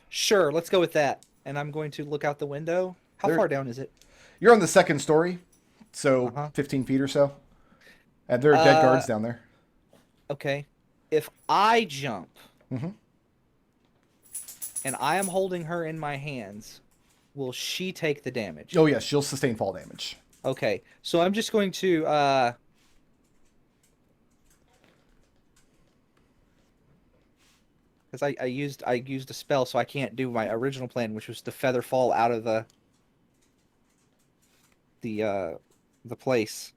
Sure, let's go with that. And I'm going to look out the window. How There- far down is it? You're on the second story, so Uh-huh. 15 feet or so. And there are dead guards down there. Okay. If I jump Mm-hmm. and I am holding her in my hands, will she take the damage? Oh, yes, she'll sustain fall damage. Okay. So I'm just going to because I used a spell, so I can't do my original plan, which was to feather fall out of the place.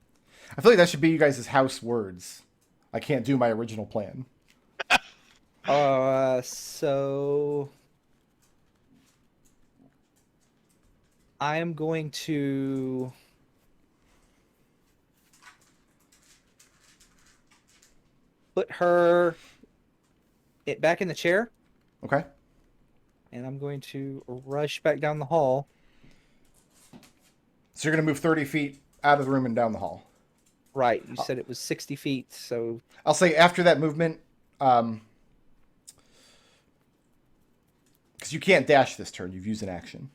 I feel like that should be you guys' house words. I can't do my original plan. So I am going to put her back in the chair, Okay? and I'm going to rush back down the hall. So you're going to move 30 feet out of the room and down the hall. Right, you said it was 60 feet, so I'll say after that movement, because you can't dash this turn. You've used an action.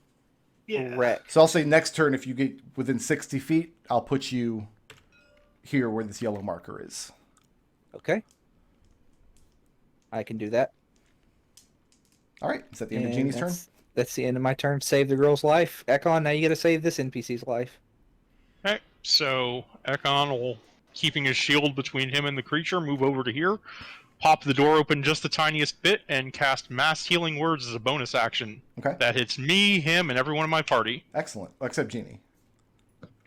correct. So I'll say next turn, if you get within 60 feet, I'll put you here where this yellow marker is. Okay. I can do that. All right. Is that the end of And Jeannie's turn? That's the end of my turn. Save the girl's life. Ekon, now you gotta save this NPC's life. Okay, so Ekon will, keeping his shield between him and the creature, move over to here, pop the door open just the tiniest bit, and cast Mass Healing Words as a bonus action. Okay. That hits me, him, and everyone in my party. Excellent. Except Jeannie.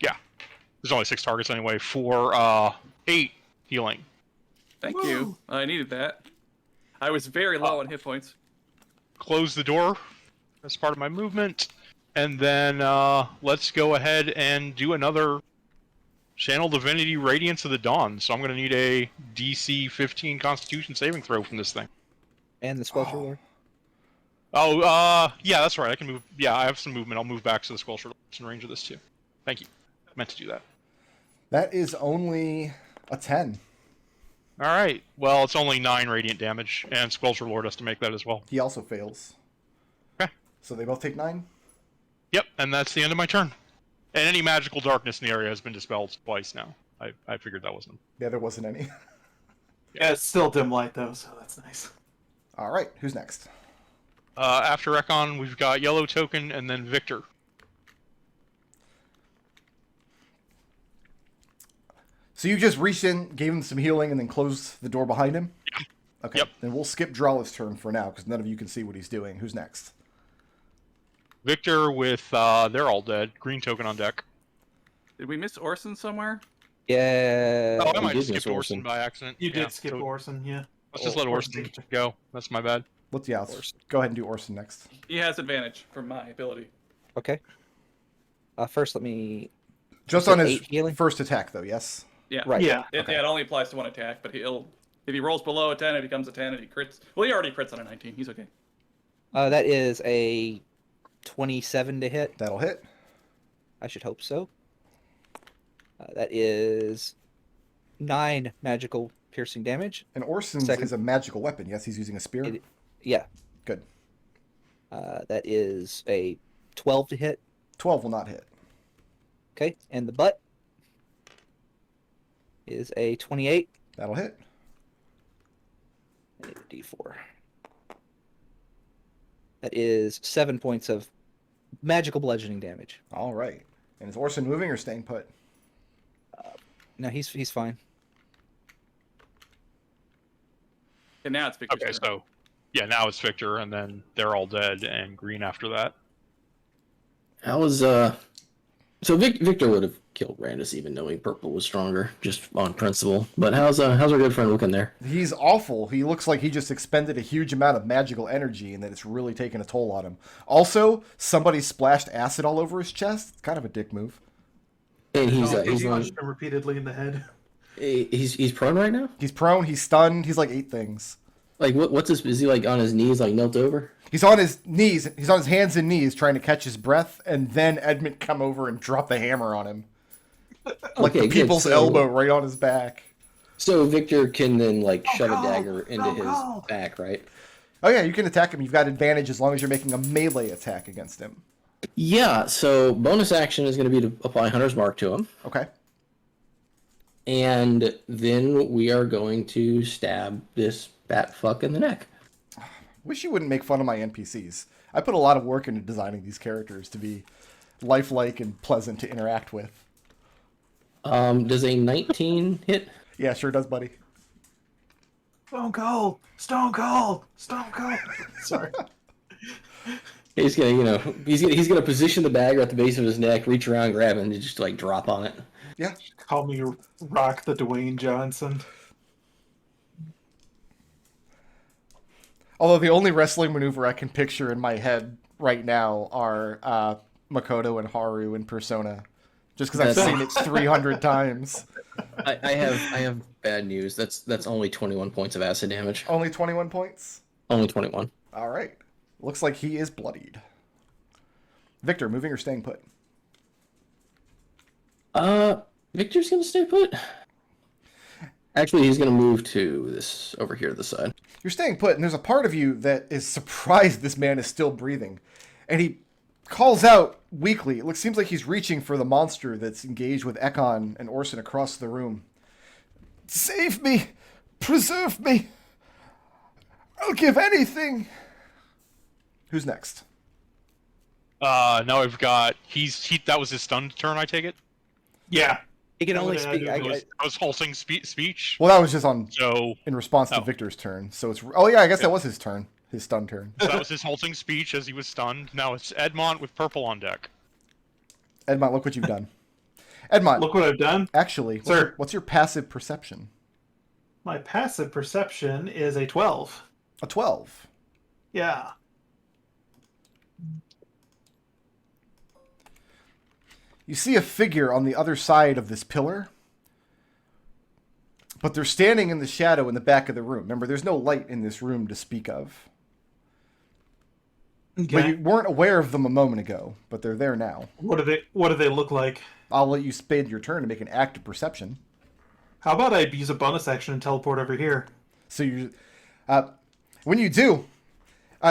Yeah. There's only 6 targets anyway, for 8 healing. Thank you. I needed that. I was very low on hit points. Close the door as part of my movement, and then let's go ahead and do another Channel Divinity Radiance of the Dawn. So I'm going to need a DC 15 Constitution saving throw from this thing. And the Squelcher Lord. Oh, yeah, that's right. I can move. Yeah, I have some movement. I'll move back so the Squelcher Lord's in range of this too. Thank you. I meant to do that. That is only a 10. All right. Well, it's only 9 radiant damage, and Squelcher Lord has to make that as well. He also fails. Okay. So they both take 9? Yep, and that's the end of my turn. And any magical darkness in the area has been dispelled twice now. I figured that wasn't. Yeah, there wasn't any. Yeah, it's still dim light though, so that's nice. All right. Who's next? After Ekon, we've got Yellow Token and then Victor. So you just reached in, gave him some healing, and then closed the door behind him? Yeah. Okay. Yep. Then we'll skip Drawl's turn for now, because none of you can see what he's doing. Who's next? Victor with, they're all dead. Green token on deck. Did we miss Orson somewhere? Yeah. Oh, I might did have miss skipped Orson by accident. You Yeah, did skip so Orson, yeah. let's just let Orson go. That's my bad. Let's go ahead and do Orson next. He has advantage from my ability. Okay. First, let me. Just said on his 8 healing? first attack, though, yes? Yeah. Right. Yeah. Okay. Yeah, it only applies to one attack, but if he rolls below a 10, it becomes a 10, and he crits. Well, he already crits on a 19. He's okay. That is a 27 to hit. That'll hit. I should hope so. That is 9 magical piercing damage. And Orson's Second. is a magical weapon. Yes, he's using a spear? Yeah. Good. That is a 12 to hit. 12 will not hit. Okay. And the butt is a 28. That'll hit. And a D4. That is 7 points of magical bludgeoning damage. All right. And is Orson moving or staying put? No, he's fine. And now it's Victor's Okay, turn. so yeah, now it's Victor, and then they're all dead, and Green after that. How was so Victor would have killed Randus even knowing purple was stronger, just on principle. But how's our good friend looking there? He's awful. He looks like he just expended a huge amount of magical energy and that it's really taken a toll on him. Also, somebody splashed acid all over his chest. It's kind of a dick move. And He's he's punched him repeatedly in the head. he's prone right now. He's prone, he's stunned, he's like 8 things. Like what's his? Is he like on his knees, like knelt over? He's on his knees, he's on his hands and knees trying to catch his breath, and then Edmont come over and drop the hammer on him. Like Okay, the people's good. elbow right on his back. So Victor can then like shove go, a dagger into go, his go. back, right? Oh yeah, you can attack him. You've got advantage as long as you're making a melee attack against him. Yeah, so bonus action is going to be to apply Hunter's Mark to him. Okay. And then we are going to stab this bat fuck in the neck. Wish you wouldn't make fun of my NPCs. I put a lot of work into designing these characters to be lifelike and pleasant to interact with. Does a 19 hit? Yeah, sure does, buddy. Stone Cold! Stone Cold! Stone Cold! Sorry. He's gonna, he's gonna position the dagger at the base of his neck, reach around, grab it, and just like drop on it. Yeah. Call me Rock the Dwayne Johnson. Although the only wrestling maneuver I can picture in my head right now are Makoto and Haru in Persona. Just because I've seen it 300 times. I have bad news. That's only 21 points of acid damage. Only 21 points? Only 21. All right. Looks like he is bloodied. Victor, moving or staying put? Victor's gonna stay put. Actually, he's gonna move to this over here to the side. You're staying put, and there's a part of you that is surprised this man is still breathing. And he calls out weakly. Seems like he's reaching for the monster that's engaged with Ekon and Orson across the room. Save me! Preserve me! I'll give anything! Who's next? Now we've got that was his stunned turn, I take it. Yeah. He can only What did I speak. do? I was halting speech. Well, that was just So in response to Oh. Victor's turn. So it's... Oh, yeah, I guess that was his turn. His stun turn. that was his halting speech as he was stunned. Now it's Edmont with purple on deck. Edmont, look what you've done. Edmont, Look what I've done. actually, Sir. what's your passive perception? My passive perception is a 12. A 12. Yeah. You see a figure on the other side of this pillar, but they're standing in the shadow in the back of the room. Remember, there's no light in this room to speak of. But Okay. you weren't aware of them a moment ago, but they're there now. What do they look like? I'll let you spend your turn to make an active perception. How about I use a bonus action and teleport over here? So you, when you do,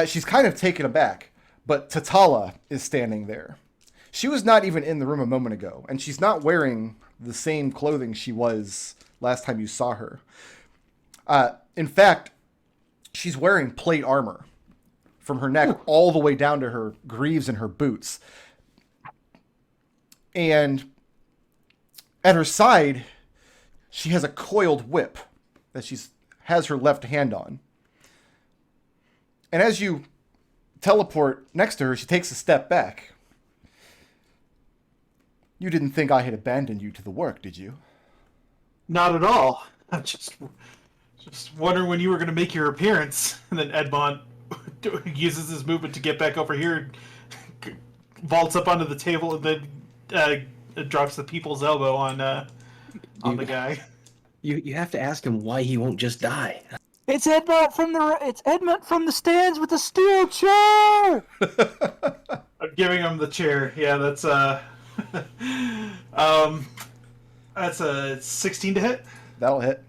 she's kind of taken aback, but Tatala is standing there. She was not even in the room a moment ago, and she's not wearing the same clothing she was last time you saw her. In fact, she's wearing plate armor from her neck all the way down to her greaves and her boots. And at her side, she has a coiled whip that has her left hand on. And as you teleport next to her, she takes a step back. You didn't think I had abandoned you to the work, did you? Not at all. I'm just wondering when you were going to make your appearance. And then Edmont uses his movement to get back over here, vaults up onto the table, and then drops the people's elbow on the guy. You have to ask him why he won't just die. It's Edmont from the stands with the steel chair. I'm giving him the chair. Yeah, that's that's a 16 to hit. That'll hit.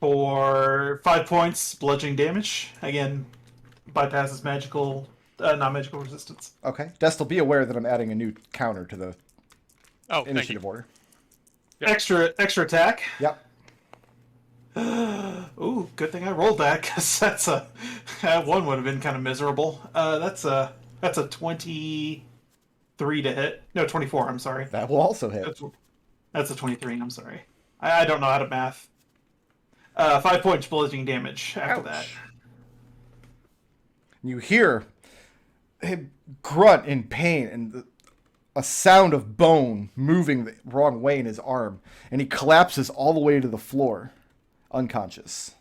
For 5 points, bludgeoning damage. Again, bypasses magical, non-magical resistance. Okay. Destil, be aware that I'm adding a new counter to the Oh, thank you. initiative order. Yep. Extra attack. Yep. Ooh, good thing I rolled that, because that one would have been kind of miserable. That's a 23 to hit. No, 24. I'm sorry. That will also hit. That's a 23. I'm sorry. I don't know how to math. 5 points bludgeoning damage after that. You hear him grunt in pain and a sound of bone moving the wrong way in his arm, and he collapses all the way to the floor, unconscious.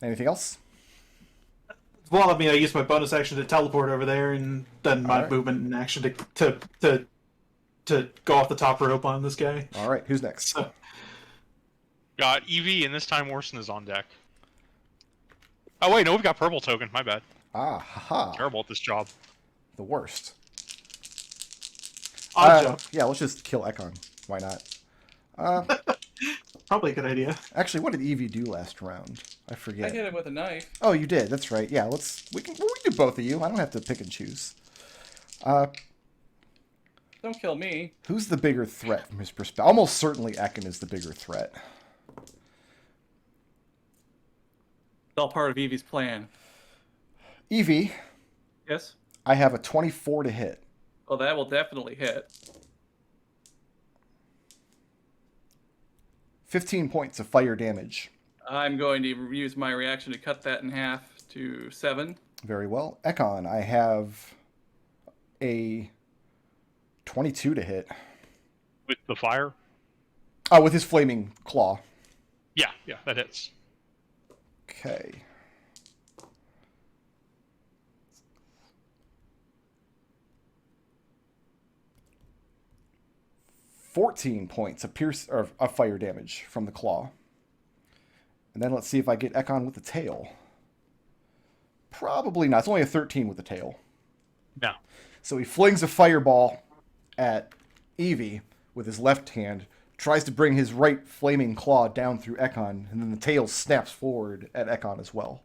Anything else? Well, I mean, I used my bonus action to teleport over there, and then my Alright. movement and action to go off the top rope on this guy. All right, who's next? So, Got Evie, and this time Orson is on deck. Oh wait, no, we've got purple token. My bad. Ah, haha. Terrible at this job. The worst. Odd job. Yeah, let's just kill Ekon. Why not? Probably a good idea. Actually, what did Evie do last round? I I forget. hit him with a knife. Oh, you did. That's right. Yeah, we can do both of you. I don't have to pick and choose. Don't kill me. Who's the bigger threat from his perspective? Almost certainly Ekon is the bigger threat. It's all part of Evie's plan. Evie, Yes? I have a 24 to hit. Well, that will definitely hit. 15 points of fire damage. I'm going to use my reaction to cut that in half to 7. Very well. Ekon, I have a 22 to hit. With the fire? Oh, with his flaming claw. Yeah, that hits. Okay. $14 points of fire damage from the claw. And then let's see if I get Ekon with the tail. Probably not. It's only a 13 with the tail. No. So he flings a fireball at Evie with his left hand, tries to bring his right flaming claw down through Ekon, and then the tail snaps forward at Ekon as well.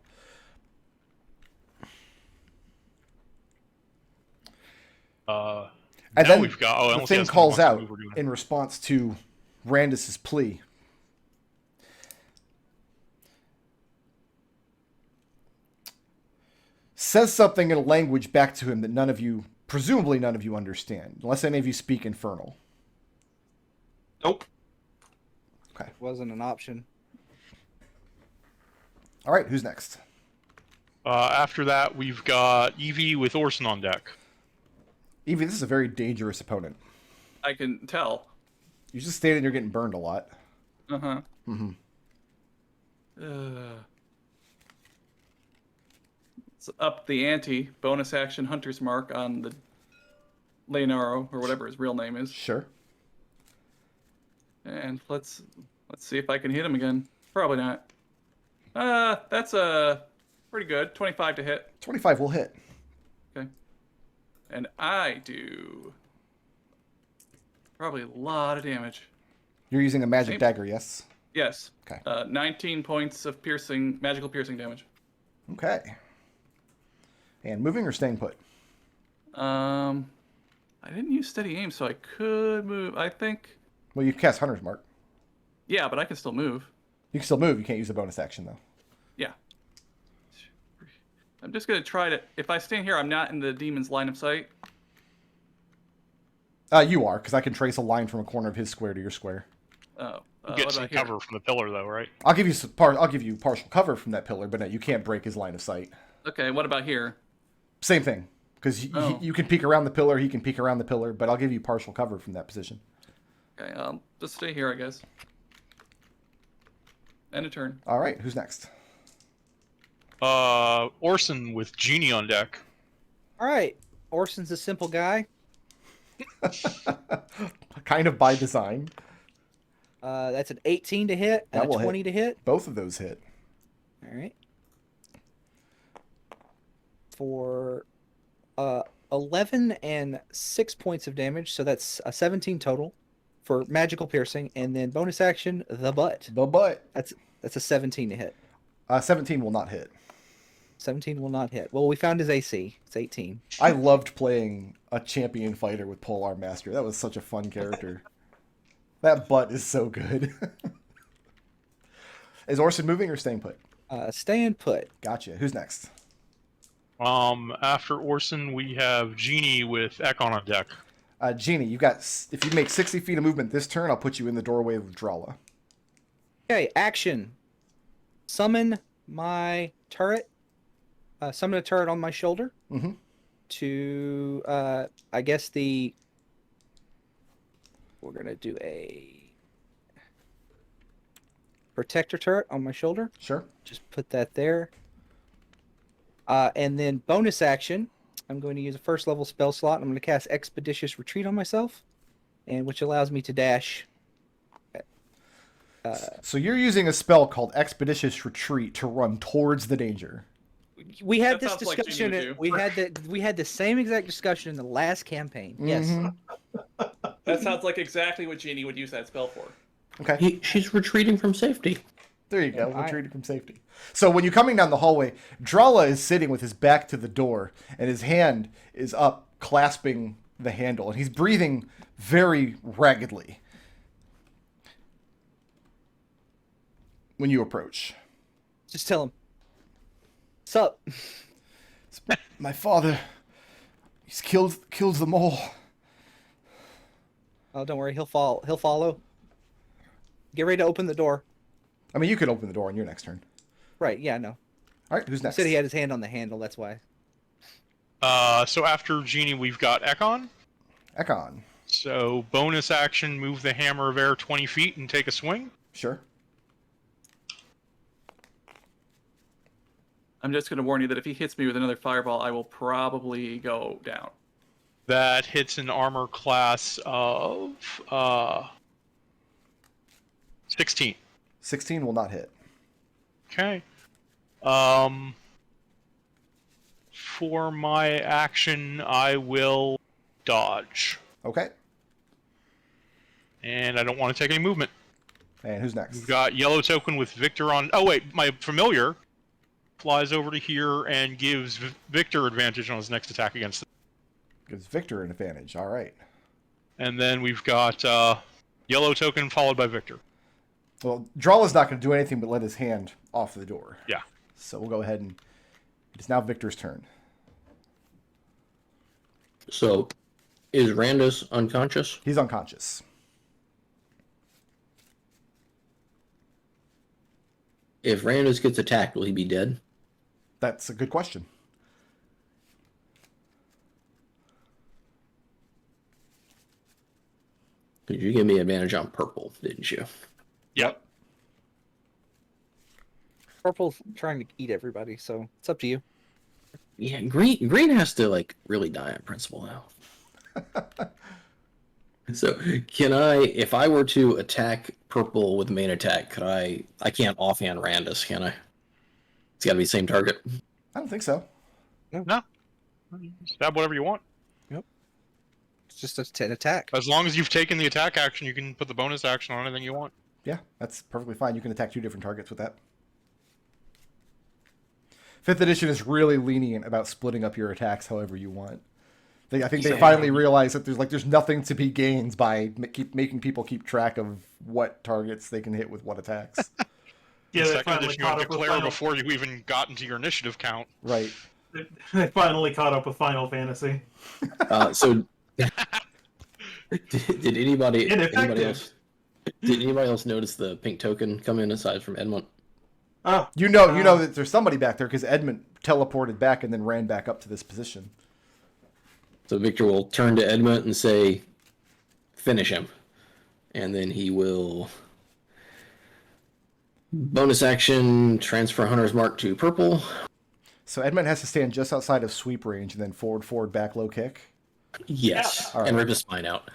And now then we've got, the unless thing he has calls something out else we're doing. in response to Randus's plea. Says something in a language back to him that presumably none of you understand, unless any of you speak Infernal. Nope. Okay. Wasn't an option. All right, who's next? After that, we've got Evie with Orson on deck. Evie, this is a very dangerous opponent. I can tell. You're just standing there getting burned a lot. Uh-huh. Mm-hmm. Let's up the ante. Bonus action Hunter's Mark on the Leonaro, or whatever his real name is. Sure. And let's see if I can hit him again. Probably not. That's a pretty good. 25 to hit. 25 will hit. Okay. And I do probably a lot of damage. You're using a magic Same. dagger, yes? Yes. Okay. 19 points of magical piercing damage. Okay. And moving or staying put? I didn't use steady aim, so I could move. I think. Well, you cast Hunter's Mark. Yeah, but I can still move. You can still move. You can't use a bonus action, though. Yeah. I'm just gonna try to. If I stand here, I'm not in the demon's line of sight. You are, because I can trace a line from a corner of his square to your square. Oh. You get what some about here? cover from the pillar, though, right? I'll give you partial cover from that pillar, but no, you can't break his line of sight. Okay. What about here? Same thing, because Oh. you can peek around the pillar, he can peek around the pillar, but I'll give you partial cover from that position. Okay. I'll just stay here, I guess. End of turn. All right, who's next? Orson with Genie on deck. All right. Orson's a simple guy. Kind of by design. That's an 18 to hit That and will a hit. 20 to hit. Both of those hit. All right. For 11 and 6 points of damage, so that's a 17 total for magical piercing, and then bonus action, the butt. The butt. That's a 17 to hit. 17 will not hit. 17 will not hit. Well, we found his AC. It's 18. I loved playing a champion fighter with Polearm Master. That was such a fun character. That butt is so good. Is Orson moving or staying put? Staying put. Gotcha. Who's next? After Orson, we have Genie with Ekon on deck. Genie, if you make 60 feet of movement this turn, I'll put you in the doorway of Drala. Okay, action. Summon my turret. Summon a turret on my shoulder. Mm-hmm. To, I guess we're going to do a protector turret on my shoulder. Sure. Just put that there. And then bonus action, I'm going to use a first level spell slot. I'm going to cast Expeditious Retreat on myself, and which allows me to dash. So you're using a spell called Expeditious Retreat to run towards the danger. We had That this sounds like discussion. Genie would We had the same exact discussion in the last campaign. Yes. Mhm. That sounds like exactly what Jeannie would use that spell for. Okay. She's retreating from safety. There you go. I- Retreating from safety. So when you're coming down the hallway, Drala is sitting with his back to the door, and his hand is up, clasping the handle, and he's breathing very raggedly. When you approach, Just tell him. Sup? my father, he's killed them all. Oh, don't worry. He'll follow. Get ready to open the door. I mean, you could open the door on your next turn. Right. Yeah. No. All right, who's He next? said he had his hand on the handle. That's why. So after Genie, we've got Ekon. Ekon. So bonus action, move the Hammer of Air 20 feet and take a swing. Sure. I'm just going to warn you that if he hits me with another fireball, I will probably go down. That hits an armor class of 16. 16 will not hit. Okay. For my action, I will dodge. Okay. And I don't want to take any movement. And who's next? We've got yellow token with Victor on... Oh, wait. My familiar flies over to here and gives Victor advantage on his next attack against it. Gives Victor an advantage. All right. And then we've got yellow token followed by Victor. Well, Drala's not going to do anything but let his hand off the door. Yeah. So we'll go ahead and... It's now Victor's turn. So, is Randus unconscious? He's unconscious. If Randus gets attacked, will he be dead? That's a good question. Because you gave me advantage on purple, didn't you? Yep. Purple's trying to eat everybody, so it's up to you. Yeah, green has to like really die on principle now. So can I, if I were to attack purple with main attack, could I can't offhand Randus, can I? It's gotta be the same target. I don't think so. No. Stab whatever you want. It's just an attack. As long as you've taken the attack action, you can put the bonus action on anything you want. Yeah, that's perfectly fine. You can attack 2 different targets with that. 5th edition is really lenient about splitting up your attacks however you want. I think they finally realize that there's nothing to be gained by making people keep track of what targets they can hit with what attacks. Yeah, The they second finally edition, you had caught to up with declare Final. before you even got into your initiative count. Right. They finally caught up with Final Fantasy. So did anybody Ineffective. else notice the pink token come in aside from Edmont? Oh, You know that there's somebody back there because Edmont teleported back and then ran back up to this position. So Victor will turn to Edmont and say, "Finish him," and then he will bonus action transfer Hunter's Mark to purple. So Edmont has to stand just outside of sweep range and then forward, back, low kick. Yes, All right. and rip his spine out.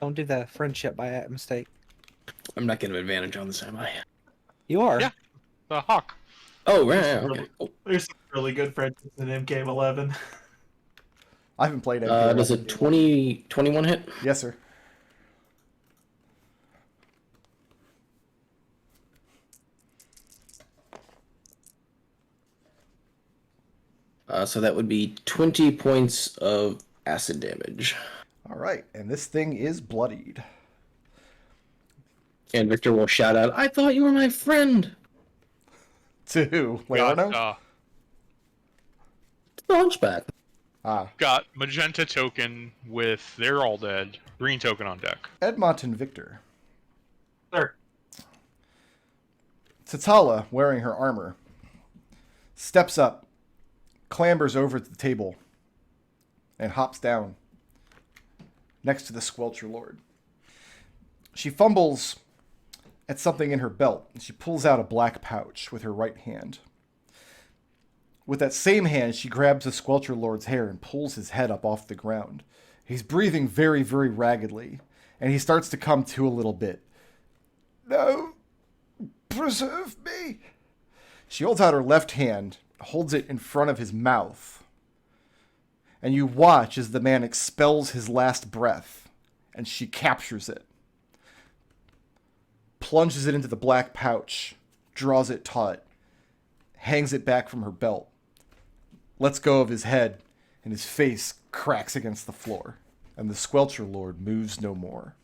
Don't do the friendship by mistake. I'm not getting an advantage on this, am I? You are. Yeah. The hawk. Oh, right. Okay. Cool. there's some really good friends in MK11. I haven't played MK11. Does a 21 hit? Yes, sir. So that would be 20 points of acid damage. All right, and this thing is bloodied. And Victor will shout out, "I thought you were my friend!" To who? Got, Leonardo? It's the Hunchback. got magenta token with they're all dead. Green token on deck. Edmont and Victor. Sir. Tatala, wearing her armor, steps up, clambers over to the table, and hops down next to the Squelcher Lord. She fumbles at something in her belt, and she pulls out a black pouch with her right hand. With that same hand, she grabs the Squelcher Lord's hair and pulls his head up off the ground. He's breathing very, very raggedly, and he starts to come to a little bit. No, preserve me. She holds out her left hand, holds it in front of his mouth, And you watch as the man expels his last breath, and she captures it, plunges it into the black pouch, draws it taut, hangs it back from her belt, lets go of his head, and his face cracks against the floor, and the Squelcher Lord moves no more.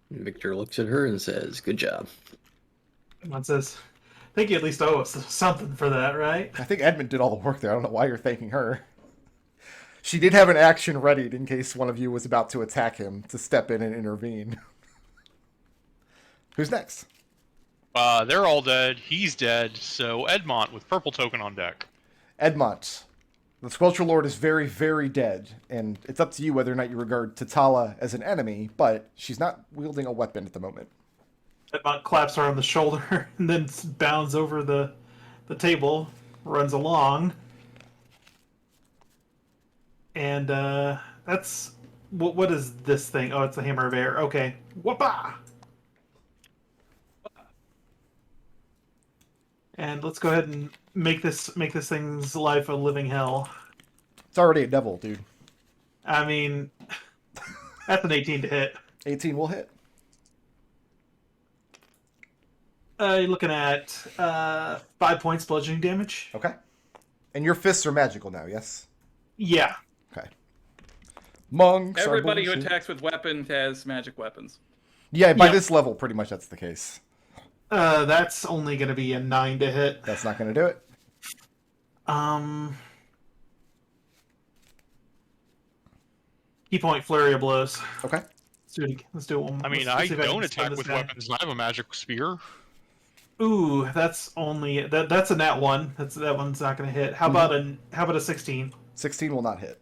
Victor looks at her and says, "Good job." Edmont says, I think you at least owe us something for that, right? I think Edmont did all the work there. I don't know why you're thanking her. She did have an action readied in case one of you was about to attack him to step in and intervene. Who's next? They're all dead. He's dead. So Edmont with purple token on deck. Edmont. The Squelcher Lord is very, very dead, and it's up to you whether or not you regard Tatala as an enemy, but she's not wielding a weapon at the moment. Edmont claps her on the shoulder and then bounds over the table, runs along. And that's... What is this thing? Oh, it's the Hammer of Air. Okay. Whoopah! And let's go ahead and make this thing's life a living hell. It's already a devil, dude. I mean, that's an 18 to hit. 18 will hit. You're looking at 5 points bludgeoning damage. Okay. And your fists are magical now, yes? Yeah. Okay. Monks are Everybody who bullshit. attacks with weapons has magic weapons. Yeah, by Yep. this level, pretty much that's the case. That's only going to be a 9 to hit. That's not going to do it. Key point flurry of blows. Okay. Let's do it one more. I mean, Let's I see if can don't stun attack this with guy. weapons. I have a magic spear. Ooh, that's only that's a nat 1. That one's not going to hit. How about a 16? 16 will not hit.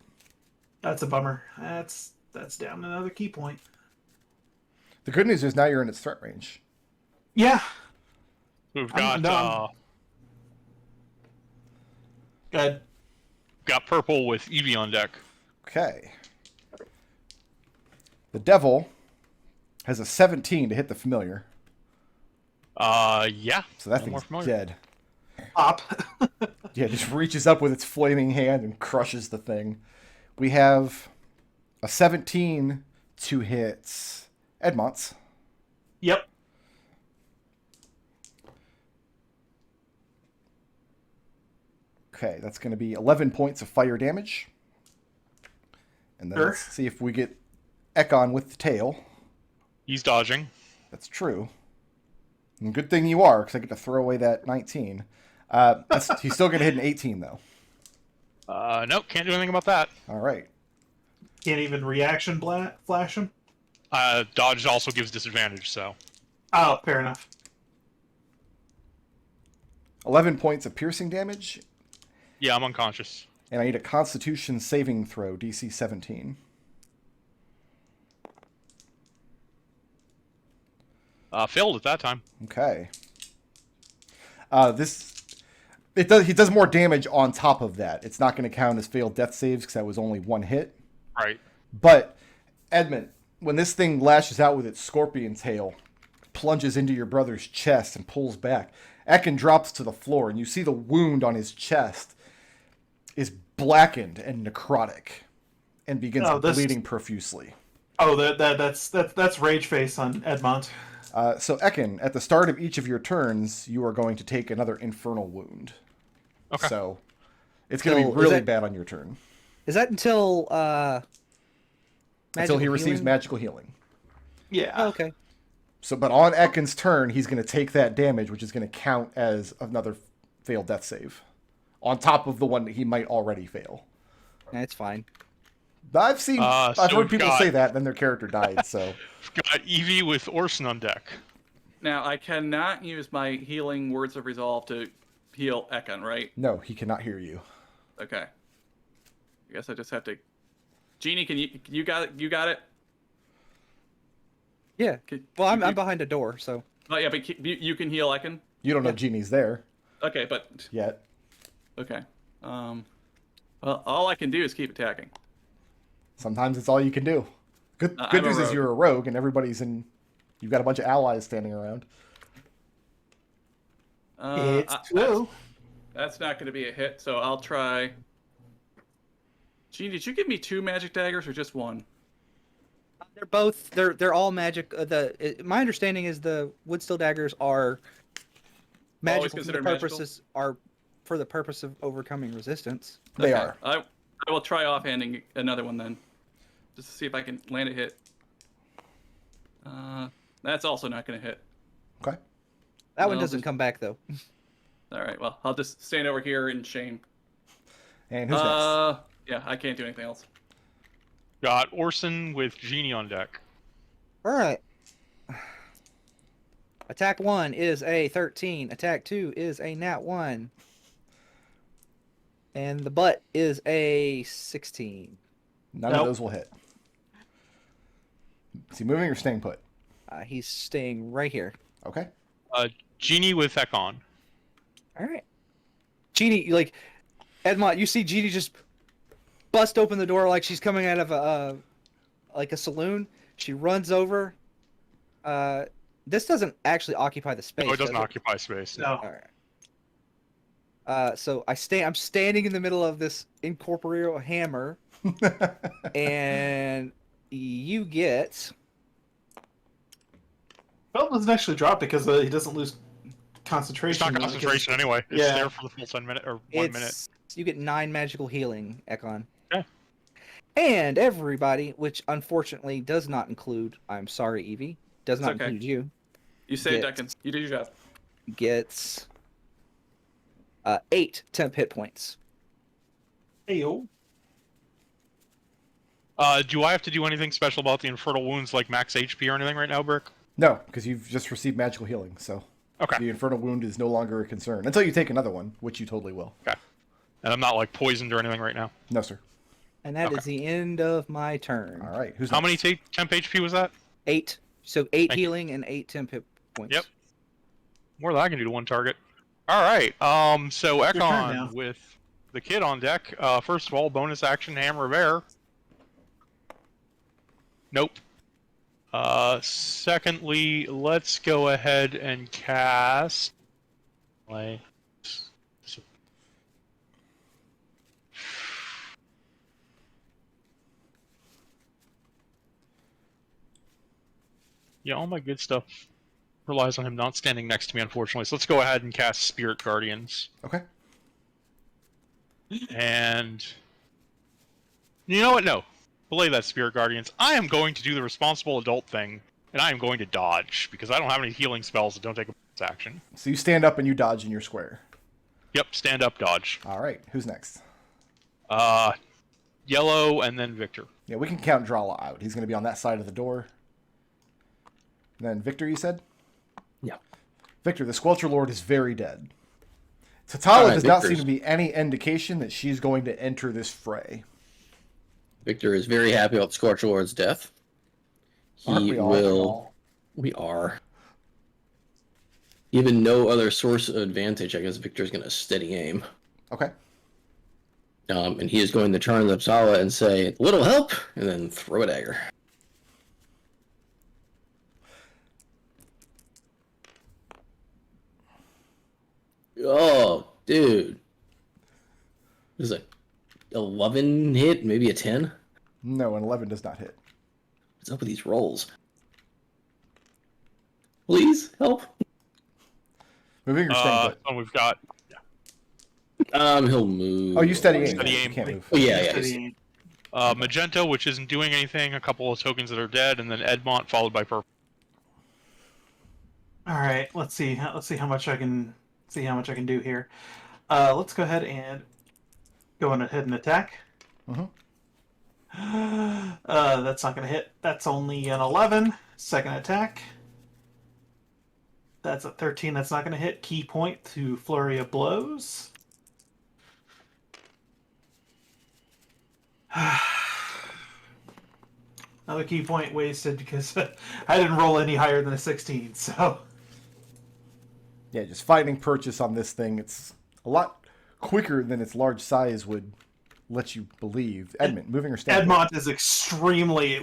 That's a bummer. That's down another key point. The good news is now you're in its threat range. Yeah. We've I'm got done. Good. got purple with Evie on deck. Okay. The devil has a 17 to hit the familiar. Yeah. So that No more thing's familiar. dead. Pop. Yeah, just reaches up with its flaming hand and crushes the thing. We have a 17 to hit Edmont's. Yep. Okay, that's going to be 11 points of fire damage. And then Sure. let's see if we get Ekon with the tail. He's dodging. That's true. And good thing you are, because I get to throw away that 19. He's still going to hit an 18, though. Nope, can't do anything about that. All right. Can't even reaction flash him. Dodge also gives disadvantage, so. Oh, fair enough. 11 points of piercing damage, Yeah, I'm unconscious. and I need a Constitution saving throw, DC 17. Failed at that time. Okay. He does more damage on top of that. It's not going to count as failed death saves because that was only one hit. Right. But Edmont, when this thing lashes out with its scorpion tail, plunges into your brother's chest and pulls back, Ekon drops to the floor, and you see the wound on his chest is blackened and necrotic, and begins bleeding profusely. Oh, that's rage face on Edmont. So Ekon, at the start of each of your turns, you are going to take another infernal wound. Okay. So it's going to So be is really that- bad on your turn. Is that until Until he magical receives healing? magical healing. Yeah. Oh, okay. So, but on Ekon's turn, he's going to take that damage, which is going to count as another failed death save, on top of the one that he might already fail. That's fine. I've so heard we've people got- say that, and then their character died. So, We've got Evie with Orson on deck. Now, I cannot use my healing words of resolve to heal Ekon, right? no, he cannot hear you. Okay. I guess I just have to. Jeannie, can you got it? You got it? Yeah. Can- Well, I'm you- behind a door, so Oh yeah, but you can heal Ekon. You don't know Genie's there Okay, but yet. okay. Well, all I can do is keep attacking. Sometimes it's all you can do. Good I'm a news is rogue. you're a rogue, and everybody's in. You've got a bunch of allies standing around. It's true. That's not going to be a hit, so I'll try Gene, did you give me 2 magic daggers or just 1? They're both they're all magic. My understanding is the woodsteel daggers are magical for the considered magical? purposes are for the purpose of overcoming resistance. They Okay. are. I will try offhanding another one then, just to see if I can land a hit. That's also not going to hit. Okay. That one Well, doesn't just- come back though. All right. Well, I'll just stand over here in shame. And who's next? Yeah, I can't do anything else. Got Orson with Genie on deck. All right. Attack 1 is a 13. Attack 2 is a nat 1. And the butt is a 16. None of those will hit. Is he moving or staying put? He's staying right here. Okay. Genie with Ekon. All right. Genie, like, Edmont, you see Genie just bust open the door like she's coming out of a saloon. She runs over. This doesn't actually occupy the space. No, it doesn't does occupy space. No. All right. So I'm standing in the middle of this incorporeal hammer, and you get. Well, it doesn't actually drop because he doesn't lose concentration. It's not concentration anyway. It's Yeah. there for the full 10 minute or 1 minute. You get 9 magical healing, Ekon. Okay. And everybody, which unfortunately does not include, I'm sorry, Evie, does not It's okay. include you, You saved Get- Ekon. You did your job. gets 8 temp hit points. Hey, yo. Do I have to do anything special about the infernal wounds, like max HP or anything right now, Brick? No, because you've just received magical healing, so Okay. the infernal wound is no longer a concern until you take another one, which you totally will. Okay. And I'm not like poisoned or anything right now. No, sir. And that is the end of my turn. All right. Who's How next? many temp HP was that? 8. So 8 Thank you. healing and 8 temp hit points. Yep. More than I can do to one target. All right. So turn now. Ekon with the kid on deck. First of all, bonus action Hammer of Air. Nope. Secondly, let's go ahead and cast. Yeah, all my good stuff relies on him not standing next to me, unfortunately. So let's go ahead and cast Spirit Guardians. Okay. And you know what? No. Belay that, Spirit Guardians. I am going to do the responsible adult thing, and I am going to dodge, because I don't have any healing spells that don't take a bonus action. So you stand up and you dodge in your square. Yep, stand up, dodge. All right. Who's next? Yellow, and then Victor. Yeah, we can count Drala out. He's going to be on that side of the door. And then Victor, you said? Yeah. Victor, the Squelcher Lord is very dead. All Tatala right, does not seem Victor's- to be any indication that she's going to enter this fray. Victor is very happy about the Scorcher Lord's death. Aren't He we all? will. We are. Given no other source of advantage, I guess Victor's going to steady aim. Okay. And he is going to turn to Uppsala and say, "Little help," and then throw a dagger. Oh, dude. This is a 11 hit, maybe a 10? No, an 11 does not hit. What's up with these rolls? Please, help. Moving or staying put? And we've got He'll move. Oh, you steady aim. Steady You aim. can't move. Oh, yeah, yeah. Steady. Magenta, which isn't doing anything, a couple of tokens that are dead, and then Edmont followed by Purple. All right, let's see how much I can do here. Let's go ahead and and attack. Mhm. That's not going to hit. That's only an 11. Second attack. That's a 13. That's not going to hit. Key point to Flurry of Blows. Another key point wasted because I didn't roll any higher than a 16. So Yeah, just fighting purchase on this thing. It's a lot quicker than its large size would let you believe. Edmont, moving or staying? Edmont is extremely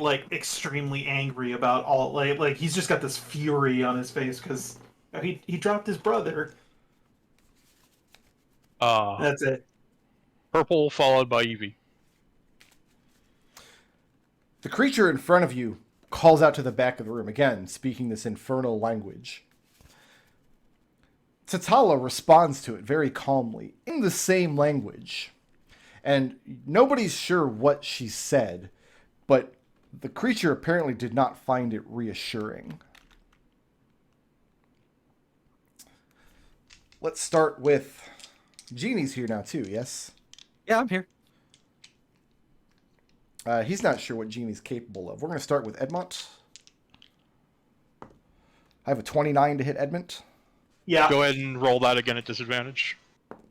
angry about all like he's just got this fury on his face because he dropped his brother. That's it. Purple followed by Eevee. The creature in front of you calls out to the back of the room, again, speaking this infernal language. Tatala responds to it very calmly, in the same language. And nobody's sure what she said, but the creature apparently did not find it reassuring. Let's start with... Genie's here now too, yes? Yeah, I'm here. He's not sure what Genie's capable of. We're going to start with Edmont. I have a 29 to hit Edmont. Yeah. Go ahead and roll that again at disadvantage.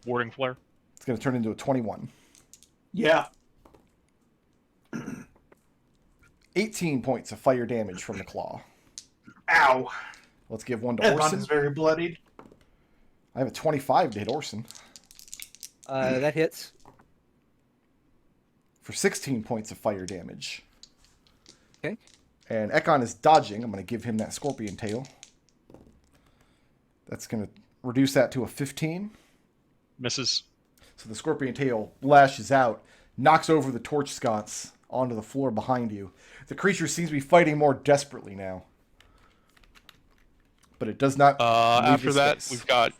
Warding flare. It's going to turn into a 21. Yeah. 18 points of fire damage from the claw. Ow. Let's give one to Edmont Orson. is very bloodied. I have a 25 to hit Orson. That hits. For 16 points of fire damage. Okay. And Ekon is dodging. I'm going to give him that scorpion tail. That's going to reduce that to a 15. Misses. So the scorpion tail lashes out, knocks over the torch sconce onto the floor behind you. The creature seems to be fighting more desperately now. But it does not. leave After your that, space. we've got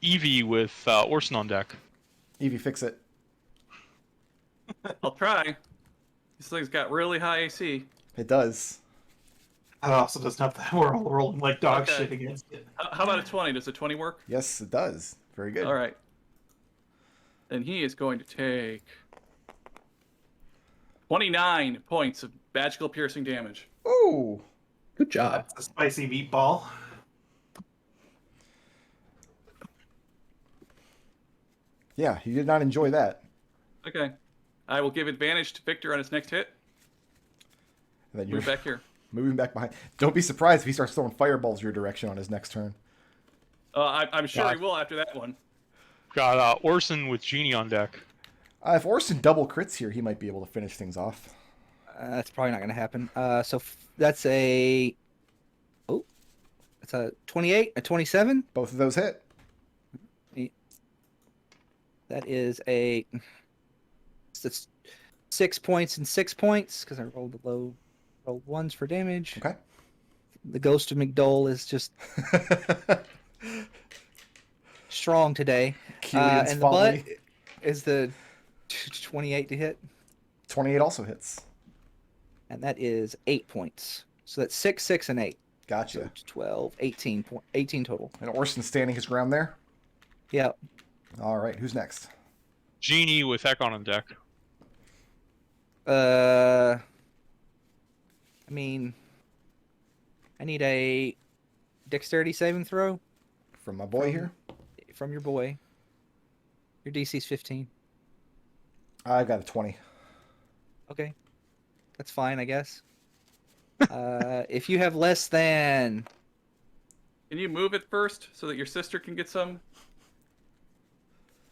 Evie with Orson on deck. Evie, fix it. I'll try. This thing's got really high AC. It does. That also doesn't have that. We're all rolling like dog Okay. shit against it. How about a 20? Does a 20 work? Yes, it does. Very good. All right. Then he is going to take 29 points of magical piercing damage. Ooh. Good job. That's a spicy meatball. Yeah, he did not enjoy that. Okay. I will give advantage to Victor on his next hit. And then you're Move back here. moving back behind. Don't be surprised if he starts throwing fireballs your direction on his next turn. I'm sure he God. will after that one. Got Orson with Genie on deck. If Orson double crits here, he might be able to finish things off. That's probably not going to happen. That's a... Oh. That's a 28, a 27. Both of those hit. That is a... That's 6 points and 6 points, because I rolled the low... Rolled ones for damage. Okay. The ghost of McDohl is just strong today. Keelian's And the butt folly. is the 28 to hit, 28 also hits. and that is 8 points. So that's 6, 6, and 8. Gotcha. So 12, 18 total. And Orson's standing his ground there. Yeah. All right, who's next? Genie with Ekon on deck. I mean, I need a dexterity saving throw From my boy here. from your boy. Your DC's 15. I got a 20. Okay. That's fine, I guess. If you have less than... Can you move it first so that your sister can get some?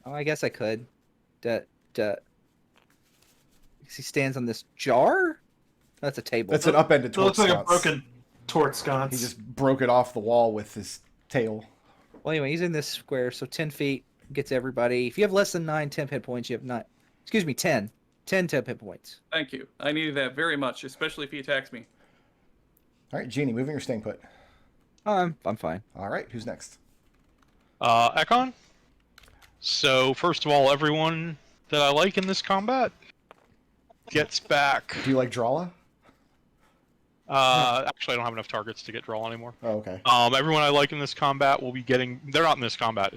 Oh, I guess I could. Because he stands on this jar? That's a table. That's an upended It torch looks like a sconce. broken torch sconce. He just broke it off the wall with his tail. Well, anyway, he's in this square, so 10 feet gets everybody. If you have less than 9 temp hit points, you have 9. Excuse me, 10. 10 temp hit points. Thank you. I needed that very much, especially if he attacks me. All right, Genie, moving or staying put? I'm fine. All right, who's next? Ekon. So first of all, everyone that I like in this combat gets back. Do you like Drala? Actually, I don't have enough targets to get draw anymore. Oh, okay. Everyone I like in this combat will be getting. They're not in this combat.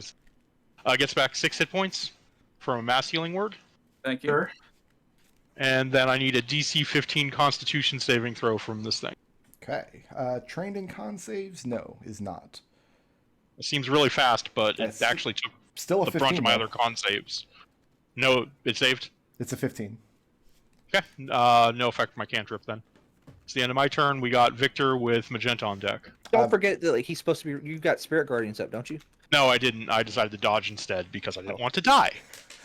Gets back 6 hit points from a mass healing word, Thank you. Sure. and then I need a DC 15 Constitution saving throw from this thing. Okay. Trained in con saves? No, is not. It seems really fast, but That's it actually took Still a the 15. brunt of my though. other con saves. No, it saved. It's a 15. Okay. No effect for my cantrip then. It's the end of my turn. We got Victor with Magenta on deck. Don't forget that he's supposed to be... You've got Spirit Guardians up, don't you? No, I didn't. I decided to dodge instead because I didn't want to die.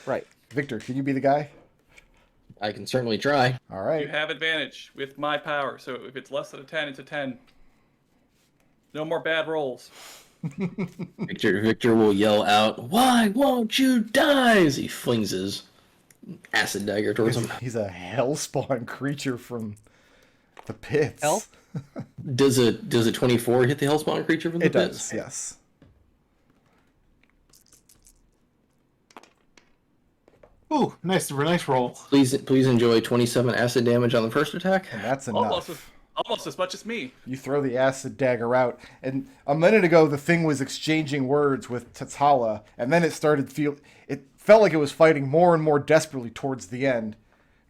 Right. Victor, can you be the guy? I can certainly try. All You right. have advantage with my power, so if it's less than a 10, it's a 10. No more bad rolls. Victor will yell out, "Why won't you die?" as he flings his acid dagger towards him. He's a hellspawn creature from The pits. Hell? Does a 24 hit the hellspawn creature from the It pits? does, yes. Ooh, nice roll. Please enjoy 27 acid damage on the first attack. And that's enough. Almost as much as me. You throw the acid dagger out, and a minute ago the thing was exchanging words with Tatala, and then it felt like it was fighting more and more desperately towards the end.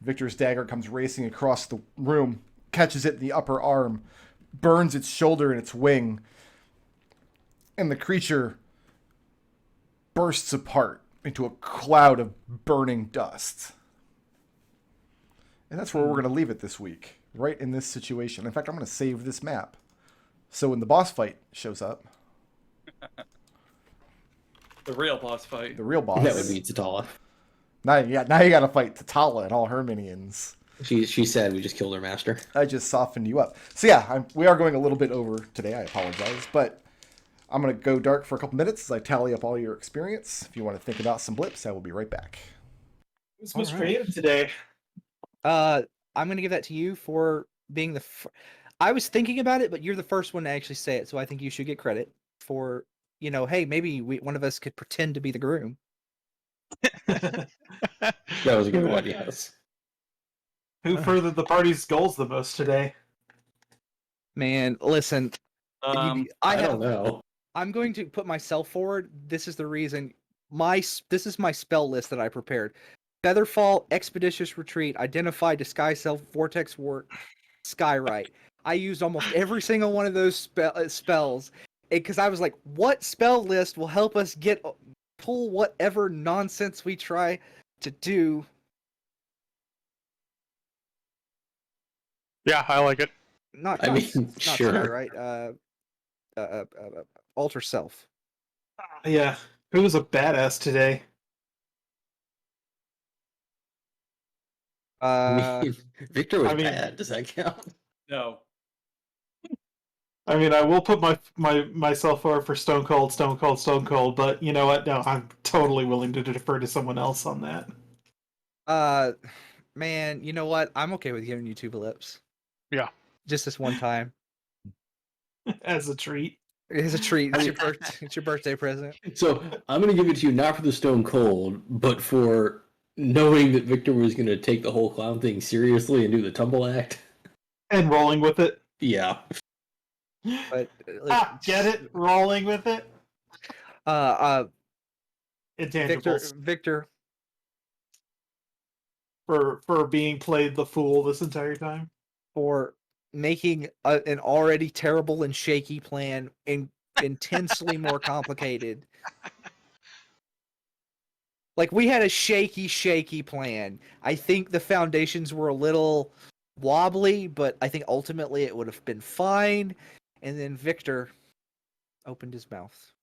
Victor's dagger comes racing across the room, catches it in the upper arm, burns its shoulder and its wing, and the creature bursts apart into a cloud of burning dust. And that's where we're going to leave it this week, right in this situation. In fact, I'm going to save this map. So when the boss fight shows up... The real boss fight. The real boss. That would be Tatala. Now you got to fight Tatala and all her minions. She said we just killed her master. I just softened you up. So yeah, we are going a little bit over today. I apologize. But I'm going to go dark for a couple minutes as I tally up all your experience. If you want to think about some blips, I will be right back. Who's most creative today? I'm gonna give that to you for being the. I was thinking about it, but you're the first one to actually say it, so I think you should get credit for. Hey, maybe one of us could pretend to be the groom. That was a good one, yes. Who furthered the party's goals the most today? Man, listen. I don't know. I'm going to put myself forward. This is the reason. This is my spell list that I prepared. Featherfall, Expeditious Retreat, Identify, Disguise Self, Vortex Work, Skywrite. I used almost every single one of those spells because I was like, what spell list will help us pull whatever nonsense we try to do? Yeah, I like it. Not Sure. Skywrite. Alter Self. Yeah. Who was a badass today? Victor was bad. Does that count? No. I mean, I will put myself forward for Stone Cold, but you know what? No, I'm totally willing to defer to someone else on that. Man, you know what? I'm okay with giving you 2 blips. Yeah. Just this one time. As a treat. It's a treat. It's your birthday present. So I'm going to give it to you not for the Stone Cold, but for knowing that Victor was going to take the whole clown thing seriously and do the tumble act. And rolling with it. Yeah. But get it? Rolling with it? Intangibles. Victor. For being played the fool this entire time. For making an already terrible and shaky plan intensely more complicated. Like, we had a shaky plan. I think the foundations were a little wobbly, but I think ultimately it would have been fine. And then Victor opened his mouth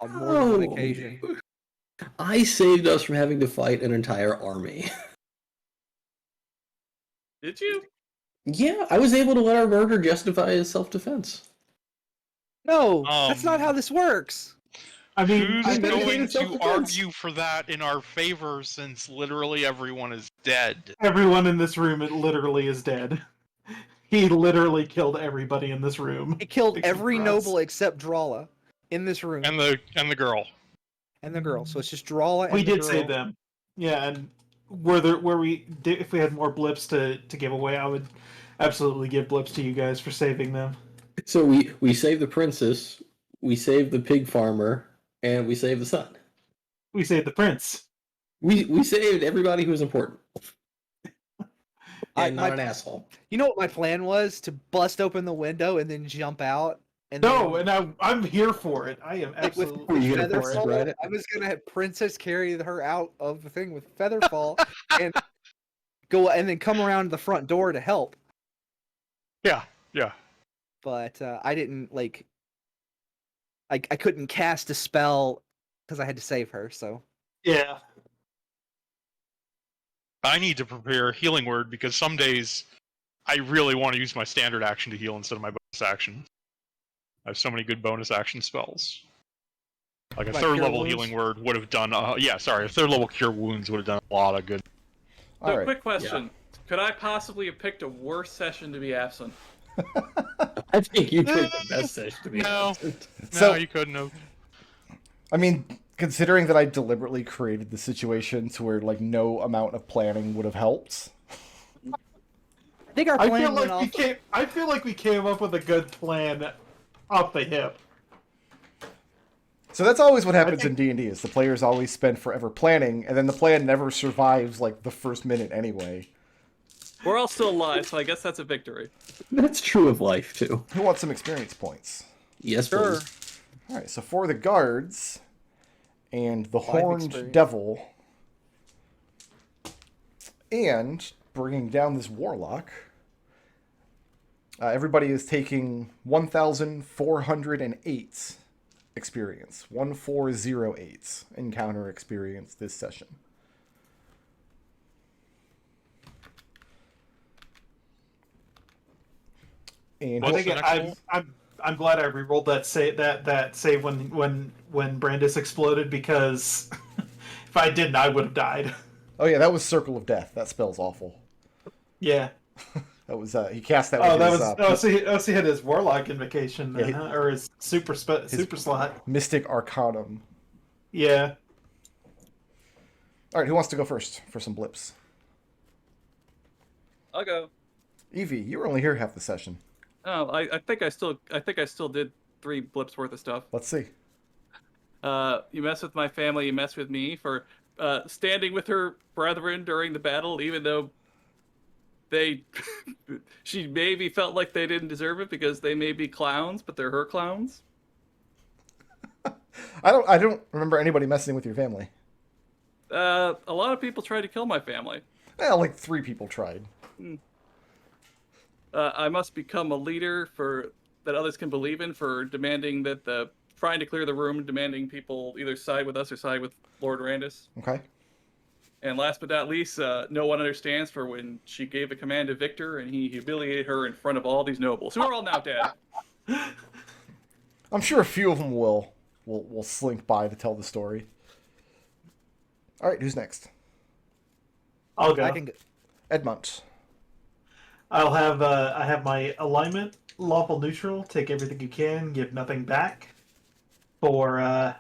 on more than one occasion. I saved us from having to fight an entire army. Did you? Yeah, I was able to let our murder justify his self-defense. No, that's not how this works. I mean, who's going to self-defense. argue for that in our favor since literally everyone is dead? Everyone in this room literally is dead. He literally killed everybody in this room. He killed Except every for us. noble except Drala in this room. And the girl. And the girl. So it's just Drala and We the did girl. save them. Yeah, and if we had more blips to give away, I would absolutely give blips to you guys for saving them. So we saved the princess, we saved the pig farmer, and we saved the son. We saved the prince. We saved everybody who was important. And not an asshole. You know what my plan was? To bust open the window and then jump out. And I'm here for it. I am absolutely You're here gonna for press it. right it? I was gonna have Princess carry her out of the thing with Featherfall and go and then come around to the front door to help. Yeah. But I didn't I couldn't cast a spell because I had to save her. So Yeah. I need to prepare a healing word because some days I really want to use my standard action to heal instead of my bonus action. I have so many good bonus action spells. Like a Like third Cure level Wounds? healing word would have done. A third level Cure Wounds would have done a lot of good. All So, right. quick question. Could I possibly have picked a worse session to be absent? I think you took the best session to be No. absent. So- No, you couldn't have. I mean, considering that I deliberately created the situation to where like no amount of planning would have helped. I think our I plan feel went like off. I feel like we came up with a good plan off the hip. So that's always what happens think- in D&D is the players always spend forever planning, and then the plan never survives like the first minute anyway. We're all still alive, so I guess that's a victory. That's true of life too. Who wants some experience points? Yes, Sure. please. All right, so for the guards and the 5 horned experience. devil, and bringing down this warlock, everybody is taking 1,408 experience. 1408 encounter experience this session. And What's I think the next roll? I'm glad I re-rolled that save when Brandis exploded, because if I didn't, I would have died. oh yeah, that was Circle of Death. That spell's awful. Yeah. That was he cast that. Oh, with that his, was so he had his warlock invocation then, Yeah, huh? Or his super slot. Mystic Arcanum. Yeah. All right, who wants to go first for some blips? I'll go. Evie, you were only here half the session. Oh, I think I still did 3 blips worth of stuff. Let's see. You mess with my family, you mess with me for standing with her brethren during the battle, even though she maybe felt like they didn't deserve it because they may be clowns, but they're her clowns. I don't remember anybody messing with your family. A lot of people tried to kill my family. Well, like 3 people tried. I must become a leader that others can believe in for demanding that trying to clear the room, demanding people either side with us or side with Lord Randus. Okay. And last but not least, no one understands for when she gave a command to Victor and he humiliated her in front of all these nobles, who are all now dead. I'm sure a few of them will slink by to tell the story. All right, who's next? I'll go. I can go. Edmont. I'll have I have my alignment lawful neutral. Take everything you can, give nothing back. For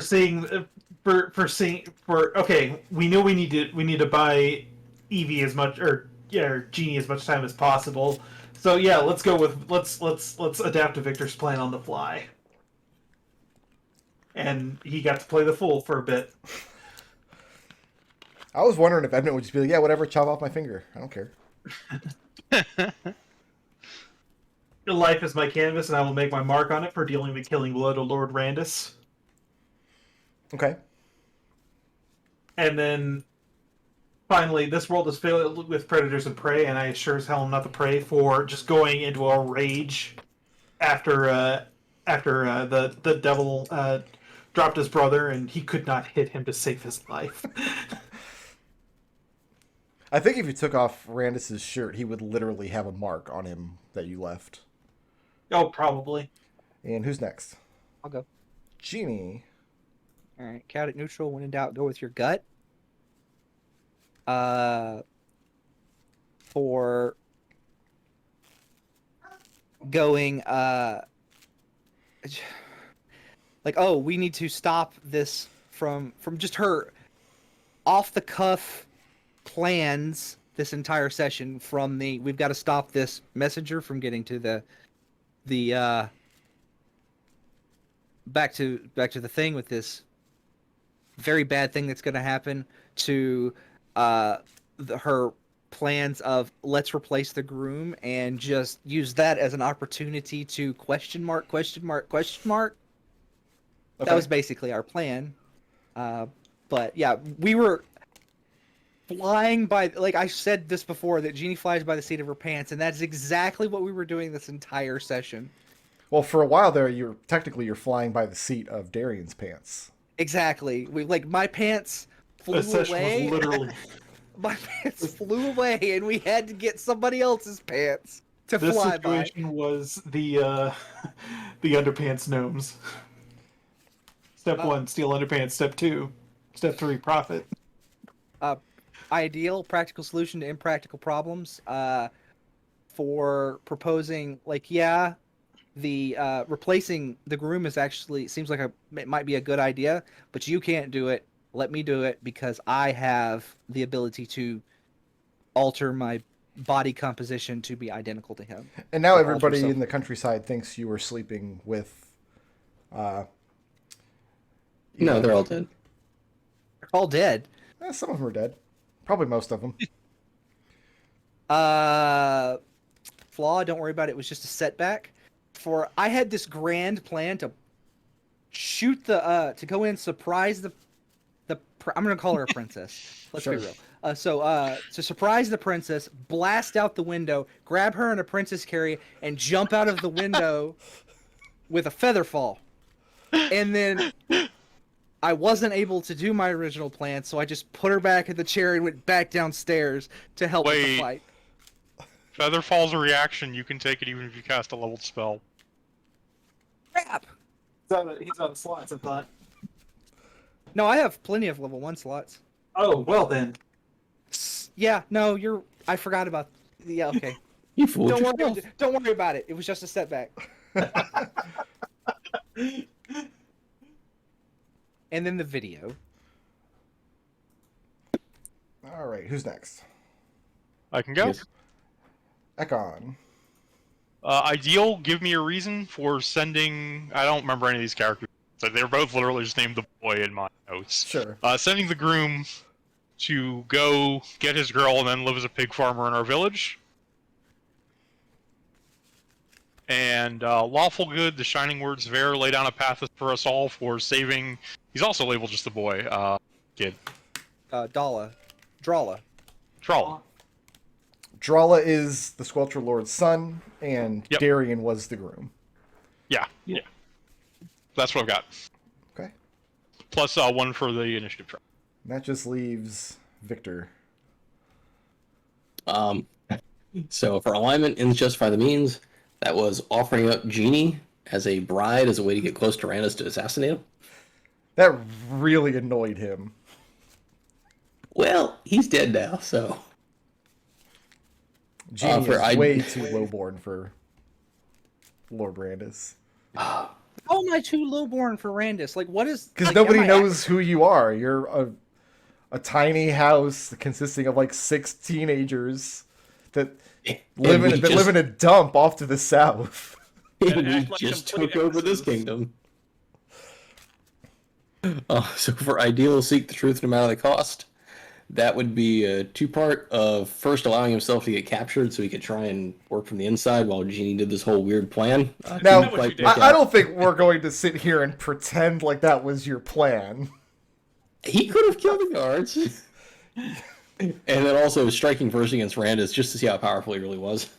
seeing okay, we know we need to buy Evie as much or Genie as much time as possible. So yeah, let's go with let's adapt to Victor's plan on the fly. And he got to play the fool for a bit. I was wondering if Edmont would just be like, yeah, whatever, chop off my finger. I don't care. Your life is my canvas, and I will make my mark on it for dealing the killing blow to Lord Randus. Okay. And then, finally, this world is filled with predators and prey, and I sure as hell am not the prey for just going into a rage after the devil dropped his brother, and he could not hit him to save his life. I think if you took off Randus's shirt, he would literally have a mark on him that you left. Oh, probably. And who's next? I'll go. Genie. All right, count it neutral. When in doubt, go with your gut. For going, like, oh, we need to stop this from just her off the cuff plans this entire session from we've got to stop this messenger from getting to the back to the thing with this very bad thing that's going to happen to her plans of let's replace the groom and just use that as an opportunity to question mark. Okay. That was basically our plan. But yeah, we were flying by, like I said this before, that Genie flies by the seat of her pants, and that's exactly what we were doing this entire session. Well, for a while there, you're flying by the seat of Darian's pants. Exactly. My pants flew This session away. was literally... My pants flew away, and we had to get somebody else's pants to This fly by. situation was the underpants gnomes. Step 1, steal underpants. Step 2, step 3, profit. ideal practical solution to impractical problems. For proposing, like, yeah, the replacing the groom is actually seems like it might be a good idea, but you can't do it. Let me do it because I have the ability to alter my body composition to be identical to him. And now So everybody alter in the countryside thinks you were sleeping with. No, they're all dead. They're all dead. Some of them are dead. Probably most of them. Flaw, don't worry about it. It was just a setback. I had this grand plan to shoot to go in, surprise I'm gonna call her a princess. Let's Sure. be real. To surprise the princess, blast out the window, grab her in a princess carry, and jump out of the window with a feather fall. And then I wasn't able to do my original plan, so I just put her back in the chair and went back downstairs to help with the Wait. fight. Feather Fall's a reaction. You can take it even if you cast a leveled spell. Crap! He's on the slots, I thought. No, I have plenty of level 1 slots. Oh, well then. Yeah, no, I forgot about. Yeah, okay. You fooled yourself. Don't worry about it. It was just a setback. And then the video. All right, who's next? I can go. Yes. Ekon. Ideal, give me a reason for sending... I don't remember any of these characters. So they're both literally just named the boy in my notes. Sure. Sending the groom to go get his girl and then live as a pig farmer in our village. And Lawful Good, the Shining Words Ver, lay down a path for us all for saving... He's also labeled just the boy. Kid. Drala. Troll. Drala is the Squelcher Lord's son, and Yep. Darian was the groom. Yeah. That's what I've got. Okay. Plus 1 for the initiative track. And that just leaves Victor. So for alignment ends justify the means. That was offering up Genie as a bride as a way to get close to Randus to assassinate him. That really annoyed him. Well, he's dead now, so Genie for is way too lowborn for Lord Randus. How am I too lowborn for Randus? Like, what is? Because like, nobody am I knows who you are. You're a tiny house consisting of like 6 teenagers that live in a dump off to the south. we act like just complete took over this asses. kingdom. So for ideal, seek the truth no matter the cost. That would be a 2-part of first allowing himself to get captured so he could try and work from the inside while Genie did this whole weird plan. Now, know what you did. I don't think we're going to sit here and pretend like that was your plan. He could have killed the guards. And then also striking first against Randus just to see how powerful he really was.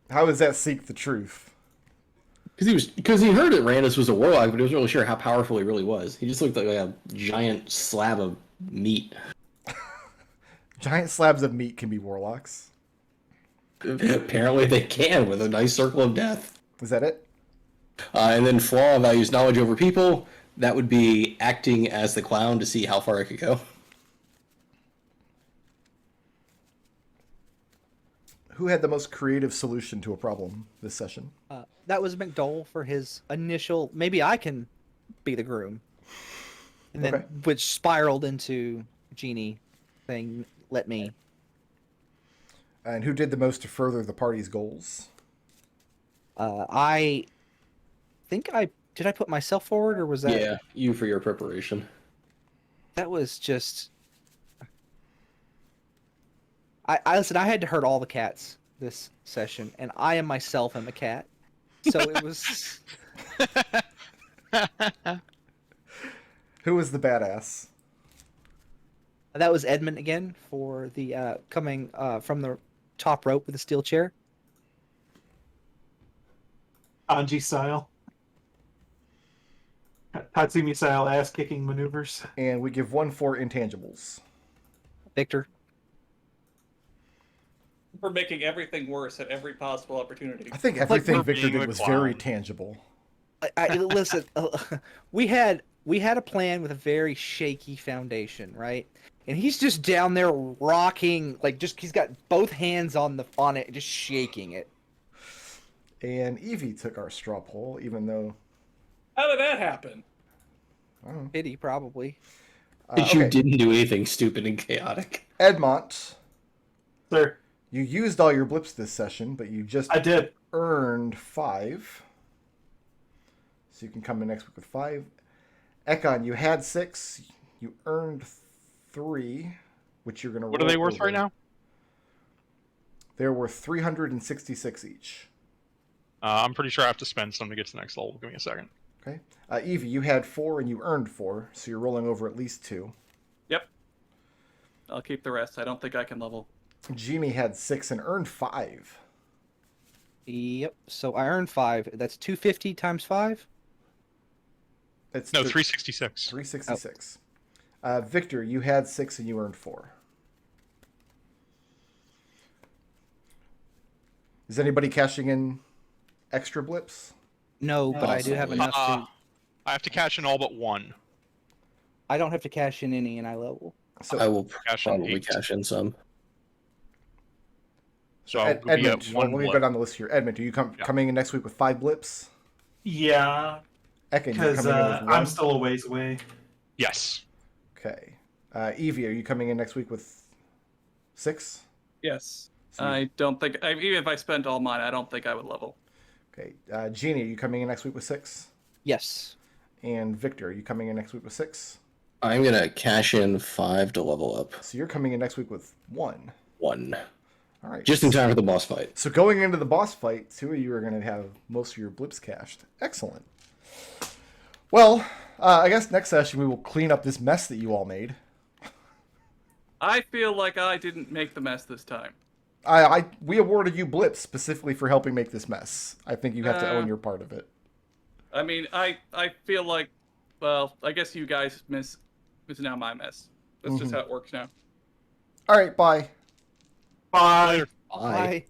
How does that seek the truth? Because he heard that Randus was a warlock, but he wasn't really sure how powerful he really was. He just looked like a giant slab of meat. Giant slabs of meat can be warlocks. Apparently they can with a nice circle of death. Is that it? And then flaw values knowledge over people. That would be acting as the clown to see how far I could go. Who had the most creative solution to a problem this session? That was McDohl for his initial. Maybe I can be the groom, and then Okay. which spiraled into Genie saying, "Let me." And who did the most to further the party's goals? I think I put myself forward, or was that? Yeah, you for your preparation. That was just. I listen. I had to hurt all the cats this session, and I am myself am a cat, so it was. Who was the badass? That was Edmont again for the coming from the top rope with a steel chair. Anji style. Tatsumi style ass kicking maneuvers. And we give 1 for intangibles. Victor. For making everything worse at every possible opportunity. I think everything we're Victor being did the was clown. very tangible. I listen. We had we had a plan with a very shaky foundation, right? And he's just down there rocking, like he's got both hands on it, just shaking it. And Evie took our straw poll, even though How did that happen? I don't know. Pity, probably. You Okay. didn't do anything stupid and chaotic. Edmont, Sir, you used all your blips this session, but you just I did. earned 5. So you can come in next week with 5. Ekon, you had 6. You earned 3, which you're going to roll. What are they worth over. right now? They're worth 366 each. I'm pretty sure I have to spend some to get to the next level. Give me a second. Okay. Evie, you had 4 and you earned 4, so you're rolling over at least 2. Yep. I'll keep the rest. I don't think I can level. Jeannie had 6 and earned 5. Yep. So I earned 5. That's 250 times 5. It's No, 366. 366. Victor, you had 6 and you earned 4. Is anybody cashing in extra blips? No, but I do have enough to. I have to cash in all but 1. I don't have to cash in any, and I level. So I will Cash in probably 8. cash in some. So I'll be Edmund, at well, 1 let me go blip. down the list here. Edmund, are you coming in next week with 5 blips? Yeah, Ekin, you're because coming in with 1? I'm still a ways away. Yes. Okay. Evie, are you coming in next week with 6? Yes. So you- I don't think, even if I spent all mine, I don't think I would level. Okay. Jeannie, are you coming in next week with 6? Yes. And Victor, are you coming in next week with 6? I'm gonna cash in 5 to level up So you're coming in next week with 1. 1, All right. just in time for the boss fight. So going into the boss fight, 2 of you are going to have most of your blips cashed. Excellent. Well, I guess next session we will clean up this mess that you all made. I feel like I didn't make the mess this time. We awarded you blips specifically for helping make this mess. I think you have to own your part of it. I mean, I feel like, well, I guess you guys miss now my mess. That's just how it works now. All right, bye. Bye. Later. Bye.